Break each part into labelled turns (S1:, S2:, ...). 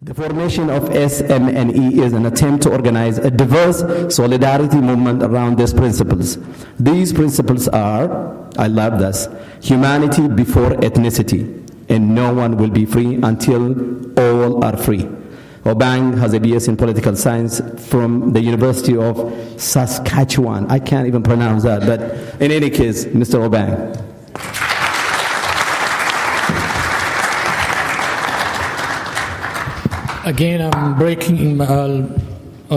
S1: The formation of SMNE is an attempt to organize a diverse solidarity movement around these principles. These principles are, I love this, humanity before ethnicity, and no one will be free until all are free. Obang has a BS in political science from the University of Saskatchewan. I can't even pronounce that, but in any case, Mr. Obang.
S2: Again, I'll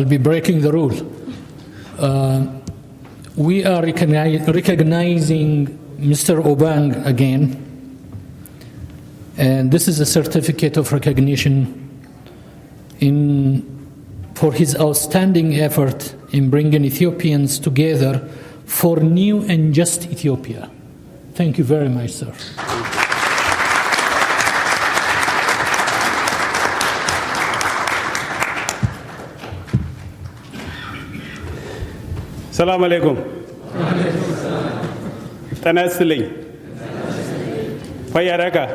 S2: be breaking the rule. We are recognizing Mr. Obang again, and this is a certificate of recognition for his outstanding effort in bringing Ethiopians together for new and just Ethiopia. Thank you very much, sir.
S3: Assalamu alaikum. Tanasli. Fayaraka.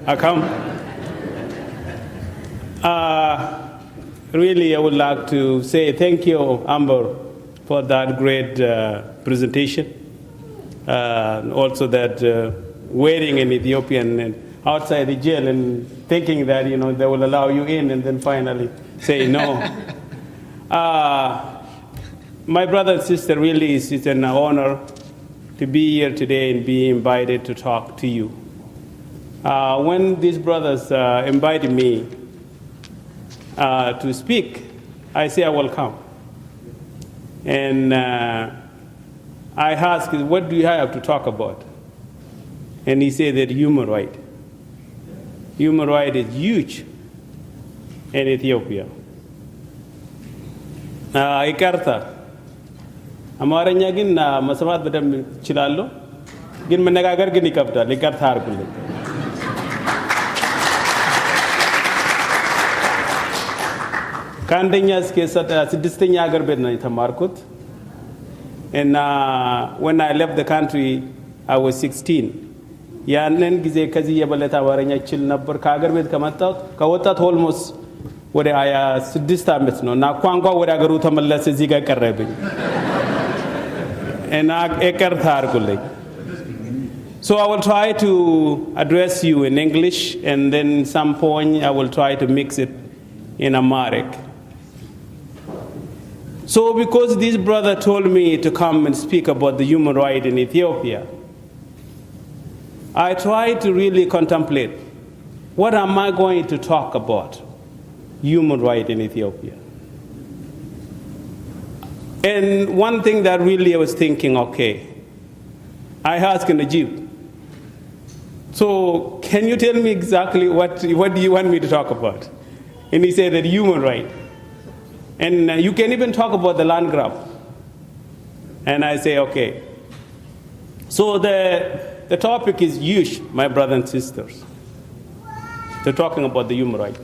S3: Akam. Really, I would like to say thank you, Amber, for that great presentation. Also that waiting in Ethiopian and outside the jail and thinking that, they will allow you in and then finally say no. My brother and sister, really it's an honor to be here today and be invited to talk to you. When these brothers invited me to speak, I say I will come. And I asked, what do you have to talk about? And he said that human right. Human right is huge in Ethiopia. Ikarta. አማርኛ ግን መስማት በደንብ እችላለሁ ግን መነጋገር ግን ይከብዳል ይቅርታ አድርጉልኝ ከአንደኛ እስከ ስድስተኛ ሀገር ቤት ነው የተማርኩት and when I left the country I was 16 ያንን ጊዜ ከዚህ የበለጠ አማርኛ እችል ነበር ከሀገር ቤት ከወጣት almost ወደ 26 ዓመት ነው እና ቋንቋ ወደ ሀገሩ ተመለሰ እዚህ ጋር ቀረብኝ and so I will try to address you in English and then some point I will try to mix it in Amharic. So because this brother told me to come and speak about the human right in Ethiopia, I try to really contemplate what am I going to talk about human right in Ethiopia. And one thing that really I was thinking, okay, I asked Najib, so can you tell me exactly what do you want me to talk about? And he said that human right. And you can even talk about the land grab. And I say, okay. So the topic is huge, my brothers and sisters. They're talking about the human right.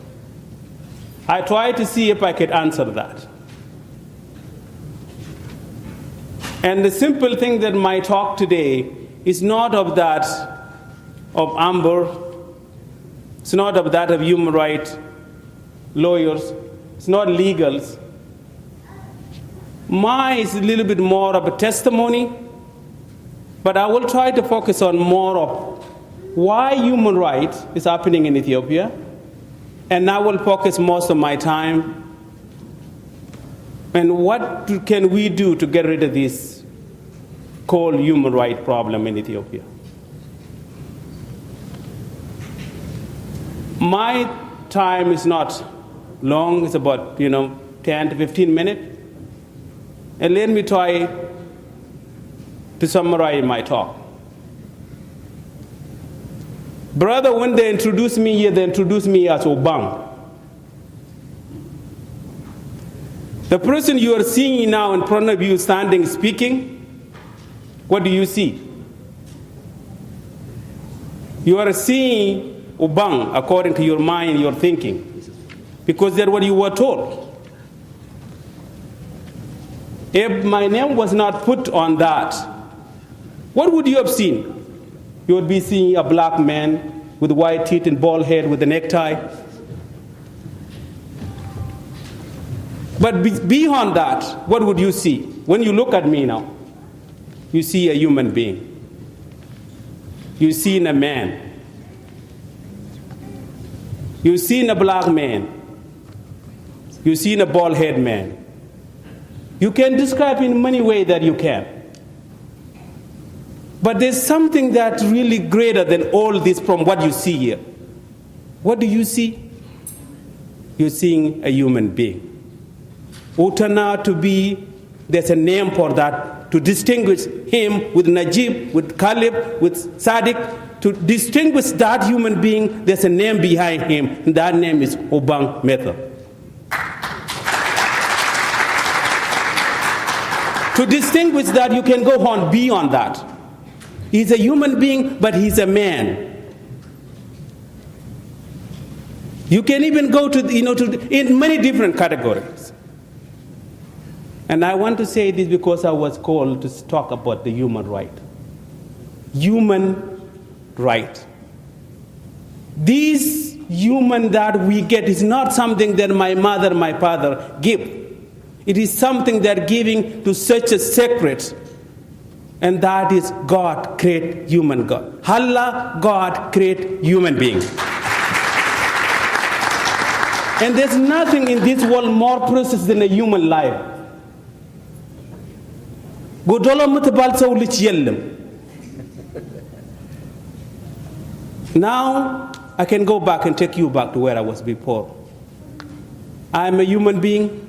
S3: I try to see if I could answer that. And the simple thing that my talk today is not of that of Amber, it's not of that of human rights lawyers, it's not legals. Mine is a little bit more of a testimony, but I will try to focus on more of why human rights is happening in Ethiopia, and I will focus most of my time and what can we do to get rid of this called human rights problem in Ethiopia. My time is not long, it's about 10 to 15 minutes. And let me try to summarize my talk. Brother, when they introduced me here, they introduced me as Obang. The person you are seeing now in front of you standing speaking, what do you see? You are seeing Obang according to your mind, your thinking, because that's what you were told. If my name was not put on that, what would you have seen? You would be seeing a black man with white teeth and bald head with a necktie. But beyond that, what would you see? When you look at me now, you see a human being. You see a man. You see a black man. You see a bald-headed man. You can describe in many ways that you can. But there's something that's really greater than all this from what you see here. What do you see? You're seeing a human being who turned out to be, there's a name for that, to distinguish him with Najib, with Caleb, with Sadiq. To distinguish that human being, there's a name behind him, and that name is Obang Metho. To distinguish that, you can go on beyond that. He's a human being, but he's a man. You can even go to, in many different categories. And I want to say this because I was called to talk about the human right. Human right. This human that we get is not something that my mother, my father give. It is something that giving to such a secret, and that is God create human God. Allah, God create human being. And there's nothing in this world more precious than a human life. Now, I can go back and take you back to where I was before. I'm a human being,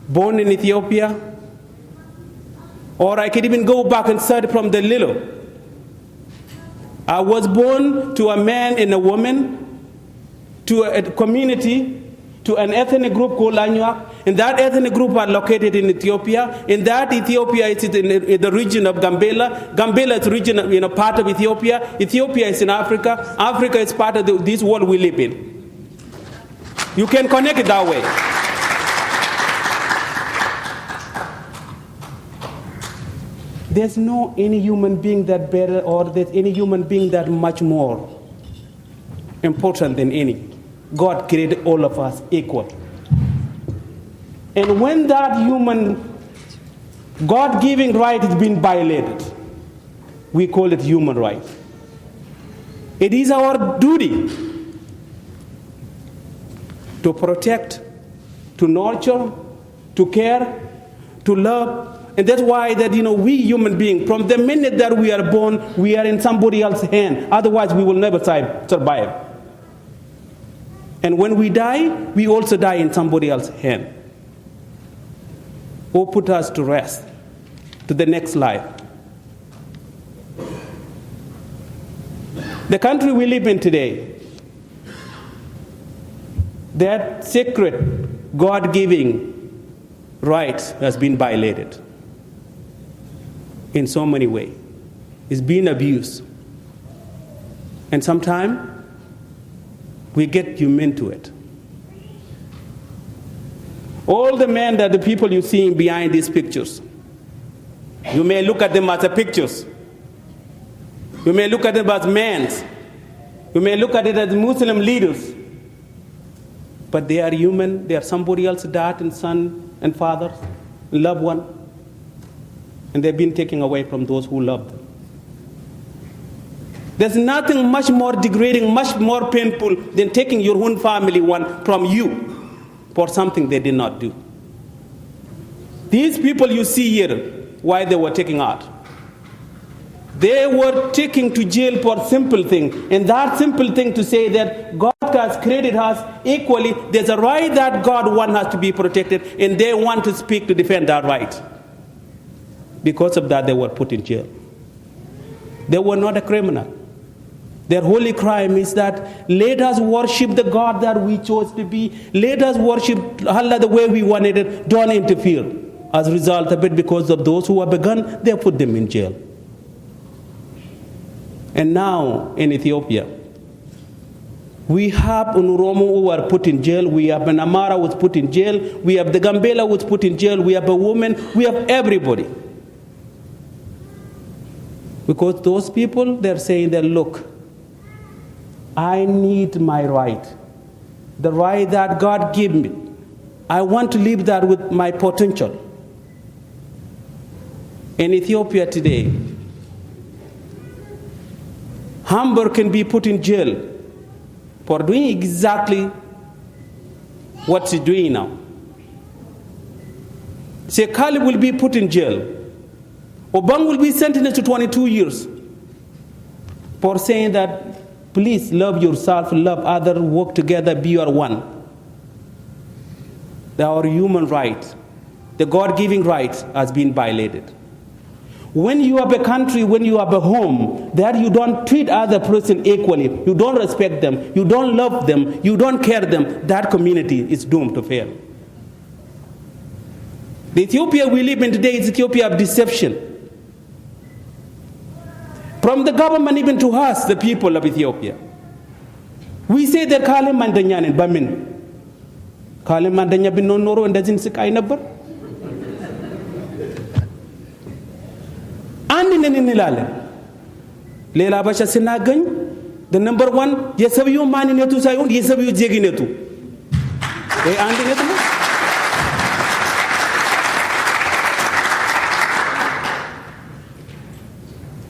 S3: born in Ethiopia, or I can even go back and start from the little. I was born to a man and a woman, to a community, to an ethnic group called Lanyuak, and that ethnic group are located in Ethiopia. In that Ethiopia is in the region of Gambela. Gambela is region, part of Ethiopia. Ethiopia is in Africa. Africa is part of this world we live in. You can connect it that way. There's no any human being that better, or there's any human being that much more important than any. God created all of us equal. And when that human God-given right is being violated, we call it human right. It is our duty to protect, to nurture, to care, to love. And that's why that, we human beings, from the minute that we are born, we are in somebody else's hand. Otherwise, we will never survive. And when we die, we also die in somebody else's hand. Or put us to rest, to the next life. The country we live in today, that sacred, God-giving right has been violated in so many ways. It's been abused. And sometimes we get human to it. All the men that the people you're seeing behind these pictures, you may look at them as pictures. You may look at them as men. You may look at it as Muslim leaders. But they are human. They are somebody else's dad and son and father, and loved one. And they've been taken away from those who love them. There's nothing much more degrading, much more painful than taking your own family one from you for something they did not do. These people you see here, why they were taken out. They were taken to jail for simple thing. And that simple thing to say that God has created us equally, there's a right that God wants us to be protected, and they want to speak to defend that right. Because of that, they were put in jail. They were not a criminal. Their holy crime is that let us worship the God that we chose to be. Let us worship Allah the way we wanted it. Don't interfere. As a result of it, because of those who have begun, they put them in jail. And now in Ethiopia, we have Unuromo who were put in jail. We have an Amara who was put in jail. We have the Gambela who was put in jail. We have a woman. We have everybody. Because those people, they're saying that, look, I need my right. The right that God gave me. I want to live that with my potential. In Ethiopia today, Hamburg can be put in jail for doing exactly what she's doing now. Sekali will be put in jail. Obang will be sentenced to 22 years for saying that, please love yourself, love others, work together, be your one. Our human right, the God-given right, has been violated. When you have a country, when you have a home, that you don't treat other person equally, you don't respect them, you don't love them, you don't care them, that community is doomed to fail. The Ethiopia we live in today is Ethiopia of deception. From the government even to us, the people of Ethiopia. We say that Kale Mandanyan and Bamin. Kale Mandanya bin Noro and doesn't sikai number. And in Nilale. Lela Basha Sinagan, the number one, yes, of you man in Netu Sayon, yes, of you Jeginetu. They and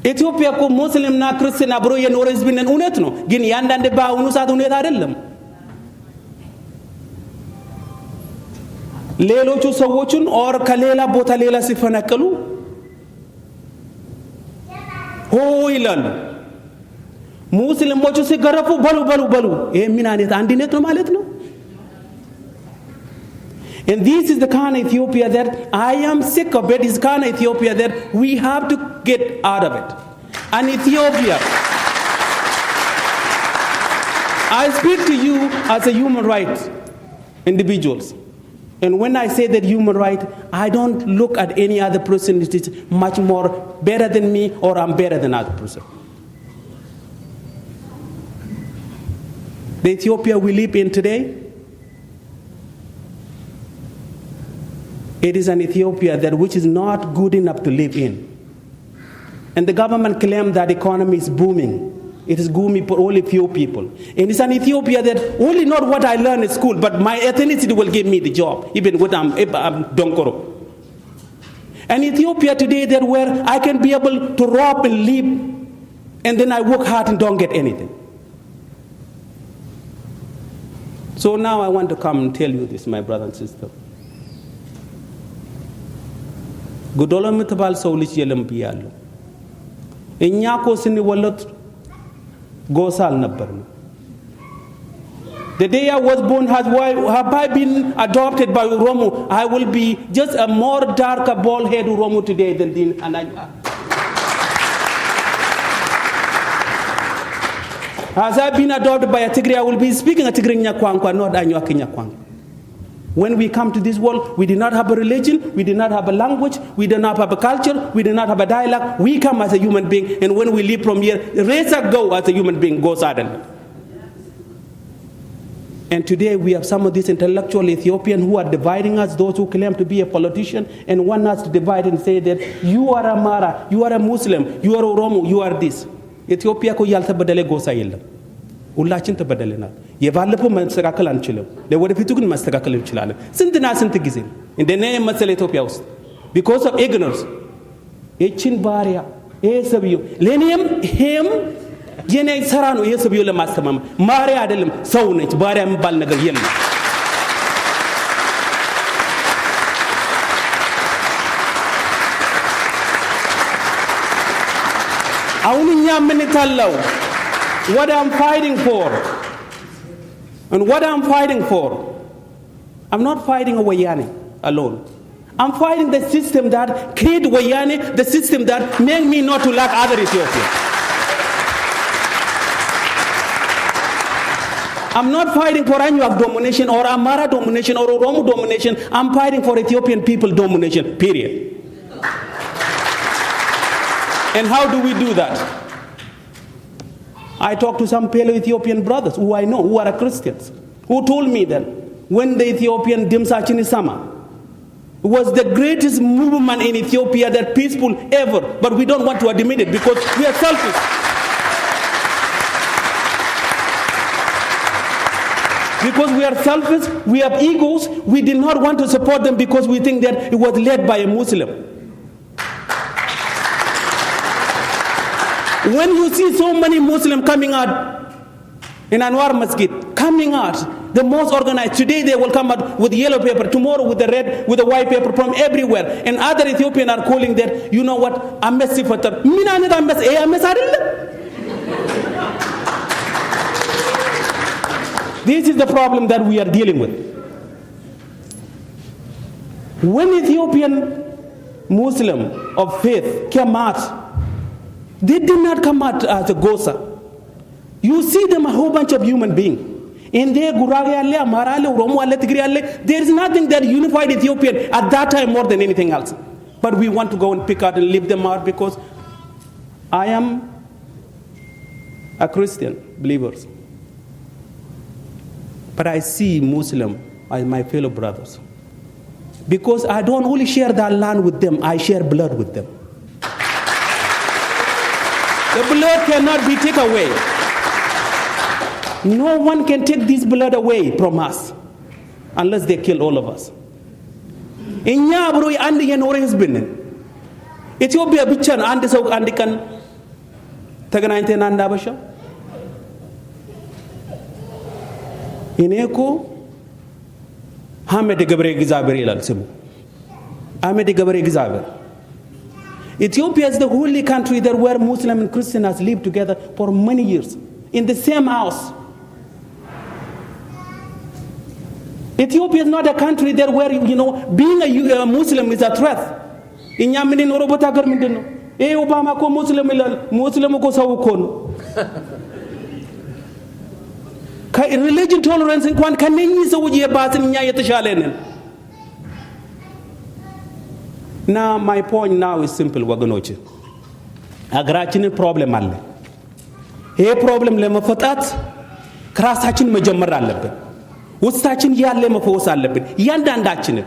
S3: Ethiopia ko Muslim na Christian abro yen orange bin unetno gin yandande ba unu sa unet adelam ሌሎቹ ሰዎችን ኦር ከሌላ ቦታ ሌላ ሲፈነቀሉ ሆ ይላሉ ሙስሊሞቹ ሲገረፉ በሉ ይሄ ምን አይነት አንድነት ነው ማለት ነው? And this is the kind of Ethiopia that I am sick of it. It's the kind of Ethiopia that we have to get out of it. And Ethiopia, I speak to you as a human rights individuals. And when I say that human right, I don't look at any other person that is much more better than me or I'm better than other person. The Ethiopia we live in today, it is an Ethiopia that which is not good enough to live in. And the government claims that the economy is booming. It is booming for only few people. And it's an Ethiopia that only not what I learned in school, but my ethnicity will give me the job, even when I'm Donkoro. And Ethiopia today that where I can be able to rob and live, and then I work hard and don't get anything. So now I want to come and tell you this, my brother and sister. Godola mitbal sawlich yelam biyallo. Inya ko siniwalat gosal nabarno. The day I was born, have I been adopted by Uromo? I will be just a more darker bald-head Uromo today than Din. And as I've been adopted by a Tigray, I will be speaking a Tigray Nyakwankwa, not Anyuaki Nyakwankwa. When we come to this world, we did not have a religion, we did not have a language, we did not have a culture, we did not have a dialogue. We come as a human being, and when we leave from here, raise a go as a human being, go suddenly. And today we have some of these intellectual Ethiopians who are dividing us, those who claim to be a politician, and want us to divide and say that you are a Mara, you are a Muslim, you are a Oromo, you are this. Ethiopia ko yalta badale go sa yella. ሁላችን ተበደለናል። የባለፈው ማስተካከል አንችልም። ለወደፊቱ ግን ማስተካከል እንችላለን። ስንትና ስንት ጊዜ እንደኔ መሰለ ኢትዮጵያ ውስጥ because of ignorance እቺን ባሪያ ይሄ ሰብዩ ለኔም ሄም የኔ ሰራ ነው። ይሄ ሰብዩ ለማስተማማ ማሪያ አይደለም ሰው ነች። ባሪያ የሚባል ነገር የለም። አሁንኛ ምን ታለው what I'm fighting for. And what I'm fighting for, I'm not fighting a Wayane alone. I'm fighting the system that created Wayane, the system that made me not to like other Ethiopians. I'm not fighting for Anuak domination or Amara domination or Oromo domination. I'm fighting for Ethiopian people domination, period. And how do we do that? I talked to some fellow Ethiopian brothers who I know, who are Christians, who told me that when the Ethiopian Dimsachini Sama was the greatest movement in Ethiopia, that peaceful ever, but we don't want to admit it because we are selfish. Because we are selfish, we have egos, we did not want to support them because we think that it was led by a Muslim. When you see so many Muslims coming out in Anwar Masjid, coming out, the most organized, today they will come out with yellow paper, tomorrow with the red, with the white paper from everywhere. And other Ethiopians are calling that, you know what, Ames Sifatar. This is the problem that we are dealing with. When Ethiopian Muslim of faith came out, they did not come out as a Gosa. You see them a whole bunch of human beings. In there, there is nothing that unified Ethiopian at that time more than anything else. But we want to go and pick out and leave them out because I am a Christian believer. But I see Muslim as my fellow brothers. Because I don't only share that land with them, I share blood with them. The blood cannot be taken away. No one can take this blood away from us unless they kill all of us. Ethiopia bichan andi so andi kan taganainte nanda basha ineko hamede gabre gizaber ilal sibu hamede gabre gizaber. Ethiopia is the only country that where Muslim and Christian has lived together for many years in the same house. Ethiopia is not a country that where, you know, being a Muslim is a threat. In Yamini Norobota Garmindino, Obama ko Muslim ko Sawukon. Religion tolerance in Kwan Kanini Sawi Basin Yayat. Now, my point now is simple, Waganochi. A grachin problem alle. A problem lema fatat, crass hatching majamar. What's touching Yalema for Salabin? Yandan Dachin.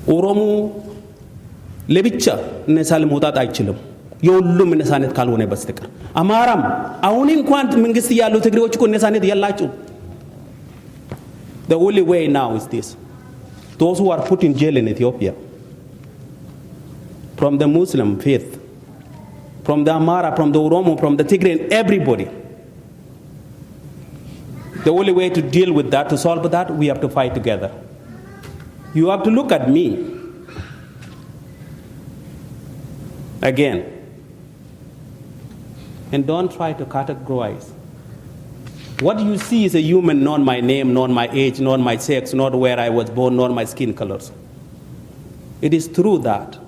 S3: Oromo Levicha, Nesalimutat Achilum. Your luminous anet Kalune Bastica. Amaram, Aunin Quant Mingistia Lutegrico Nesanet Yalachu. The only way now is this. Those who are put in jail in Ethiopia, from the Muslim faith, from the Amara, from the Oromo, from the Tigray, and everybody. The only way to deal with that, to solve that, we have to fight together. You have to look at me again and don't try to categorize. What you see is a human, not my name, not my age, not my sex, not where I was born, not my skin colors. It is true that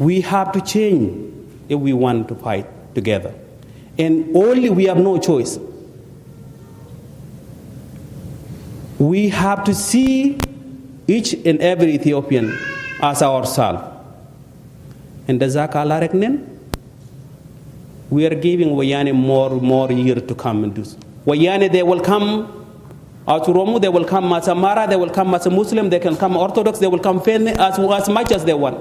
S3: we have to change if we want to fight together. And only we have no choice. We have to see each and every Ethiopian as ourselves. And the Zakalareknen, we are giving Wayane more years to come and do so. Wayane, they will come out to Romu, they will come as Amara, they will come as a Muslim, they can come Orthodox, they will come as much as they want.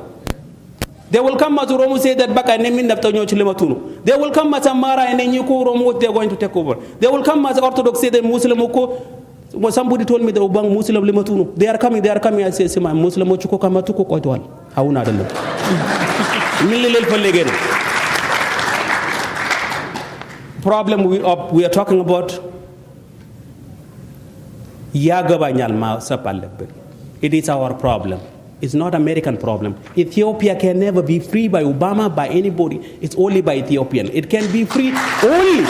S3: They will come as Romu say that back and name Chilematunu. They will come as Amara and then you go Romu, they're going to take over. They will come as Orthodox say that Muslim Oko. Well, somebody told me the Obang Muslim Limatunu. They are coming. I say, my Muslim Ochuko Kamatuko quite well. How not a problem we are talking about it is our problem. It's not American problem. Ethiopia can never be free by Obama, by anybody. It's only by Ethiopian. It can be free only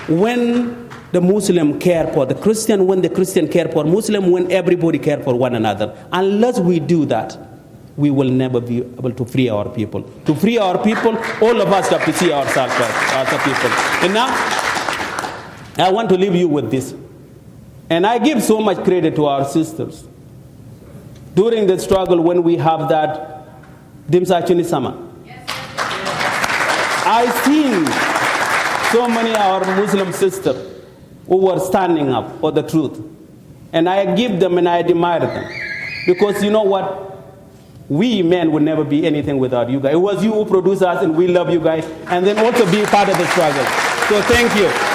S3: when the Muslim care for the Christian, when the Christian care for Muslim, when everybody care for one another. Unless we do that, we will never be able to free our people. To free our people, all of us have to see ourselves as a people. And now, I want to leave you with this. And I give so much credit to our sisters. During the struggle when we have that Dimsa Chunisama, I seen so many of our Muslim sisters who were standing up for the truth. And I give them and I admire them. Because you know what? We men would never be anything without you guys. It was you who produced us, and we love you guys, and then also be part of the struggle. So thank you.